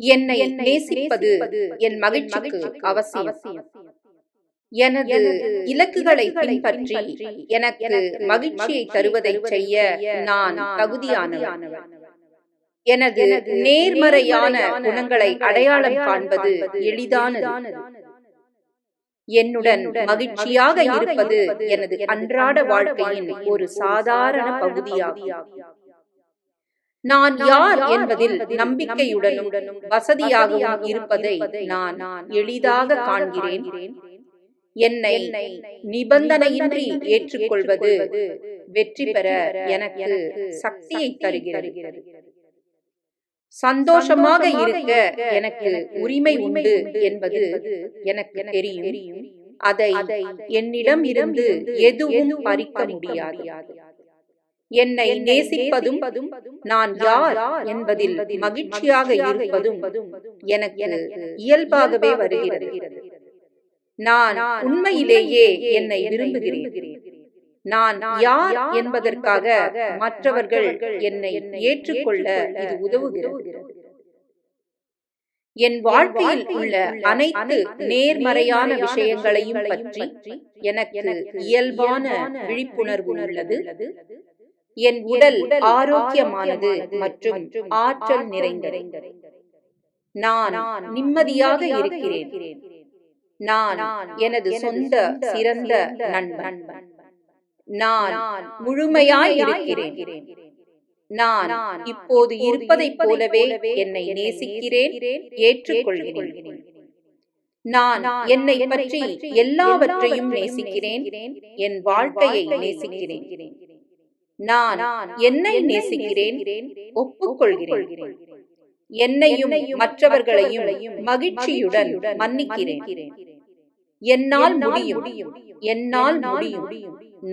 என்னை நேசிப்பது என் மகிழ்ச்சிக்கு அவசியம். எனது இலக்குகளை பின்பற்றி எனக்கு மகிழ்ச்சியை தருவதை செய்ய நான் தகுதியானவன். எனது நேர்மறையான குணங்களை அடையாளம் காண்பது எளிதானது. என்னுடன் மகிழ்ச்சியாக இருப்பது எனது அன்றாட வாழ்க்கையின் ஒரு சாதாரண பகுதியாகும். நான் யார் என்பதில் நம்பிக்கையுடனும் வசதியாகவும் இருப்பதை நான் எளிதாக காண்கிறேன். என்னை நிபந்தனையின்றி ஏற்றுக்கொள்வது வெற்றி பெற எனக்கு சக்தியை தருகிறது. சந்தோஷமாக இருக்க எனக்கு உரிமை உண்டு என்பது எனக்கு தெரியும். அதை என்னிடம் இருந்து எதுவும் பறிக்க முடியாது. என்னை நேசிப்பதும் நான் யார் என்பதில் மகிழ்ச்சியாக இருப்பதும் எனக்கு இயல்பாகவே வருகிறது. நான் உண்மையிலேயே என்னை விரும்புகிறேன். நான் யார் என்பதற்காக மற்றவர்கள் என்னை ஏற்றுக்கொள்ள இது உதவுகிறது. என் வாழ்க்கையில் உள்ள அனைத்து நேர்மறையான விஷயங்களையும் பற்றி எனக்கு இயல்பான விழிப்புணர்வு உள்ளது. என் உடல் ஆரோக்கியமானது மற்றும் ஆற்றல் நிறைந்தது. நான் நிம்மதியாக இருக்கிறேன். நான் எனது சொந்த சிறந்த நண்பன். நான் முழுமையாய் இருக்கிறேன். நான் இப்போது இருப்பதைப் போலவே என்னை நேசிக்கிறேன், ஏற்றுக்கொள்கிறேன். நான் என்னை பற்றி எல்லாவற்றையும் நேசிக்கிறேன். என் வாழ்க்கையை நேசிக்கிறேன். நான் என்னை நேசிக்கிறேன், ஒப்புக்கொள்கிறேன். என்னையும் மற்றவர்களையும் மகிழ்ச்சியுடன் மன்னிக்கிறேன். என்னால் முடியும், என்னால் முடியும்.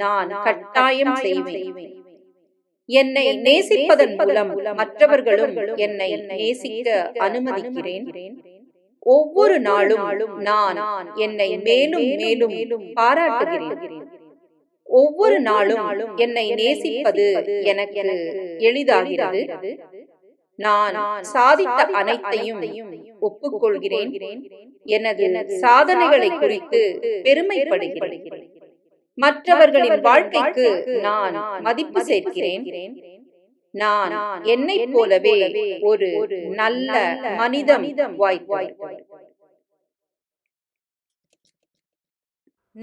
நான் கட்டாயம் செய்வேன். என்னை நேசிப்பதன் மூலம் மற்றவர்களும் என்னை நேசிக்க அனுமதிக்கிறேன். ஒவ்வொரு நாளும் நான் என்னை மேலும் மேலும் பாராட்டுகிறேன். ஒவ்வொரு நாளும் என்னை நேசிப்பது எனக்கு எளிதாகிறது. நான் சாதித்த அனைத்தையும் ஒப்புக்கொள்கிறேன். எனது சாதனைகளை குறித்து பெருமைப்படுகிறேன். மற்றவர்களின் வாழ்க்கைக்கு நான் மதிப்பு சேர்க்கிறேன். நான் என்னைப் போலவே ஒரு நல்ல மனிதம் வாய்ப்பாய்.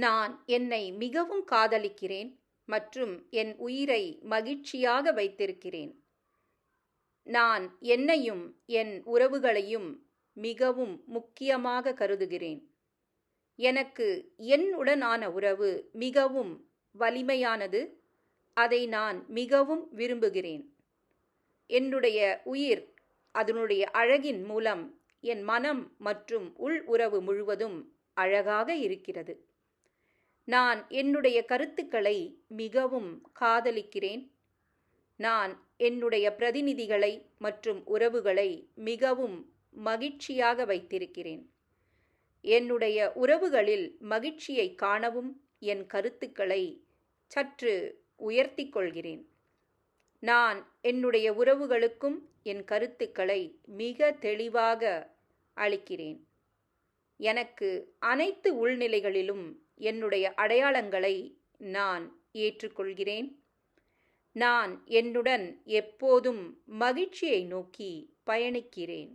நான் என்னை மிகவும் காதலிக்கிறேன் மற்றும் என் உயிரை மகிழ்ச்சியாக வைத்திருக்கிறேன். நான் என்னையும் என் உறவுகளையும் மிகவும் முக்கியமாக கருதுகிறேன். எனக்கு என்னுடனான உறவு மிகவும் வலிமையானது. அதை நான் மிகவும் விரும்புகிறேன். என்னுடைய உயிர் அதனுடைய அழகின் மூலம் என் மனம் மற்றும் உள் உறவு முழுவதும் அழகாக இருக்கிறது. நான் என்னுடைய கருத்துக்களை மிகவும் காதலிக்கிறேன். நான் என்னுடைய பிரதிநிதிகளை மற்றும் உறவுகளை மிகவும் மகிழ்ச்சியாக வைத்திருக்கிறேன். என்னுடைய உறவுகளில் மகிழ்ச்சியை காணவும் என் கருத்துக்களை சற்று உயர்த்தி கொள்கிறேன். நான் என்னுடைய உறவுகளுக்கும் என் கருத்துக்களை மிக தெளிவாக அளிக்கிறேன். எனக்கு அனைத்து உள்நிலைகளிலும் என்னுடைய அடையாளங்களை நான் ஏற்றுக்கொள்கிறேன். நான் என்னுடன் எப்போதும் மகிழ்ச்சியை நோக்கி பயணிக்கிறேன்.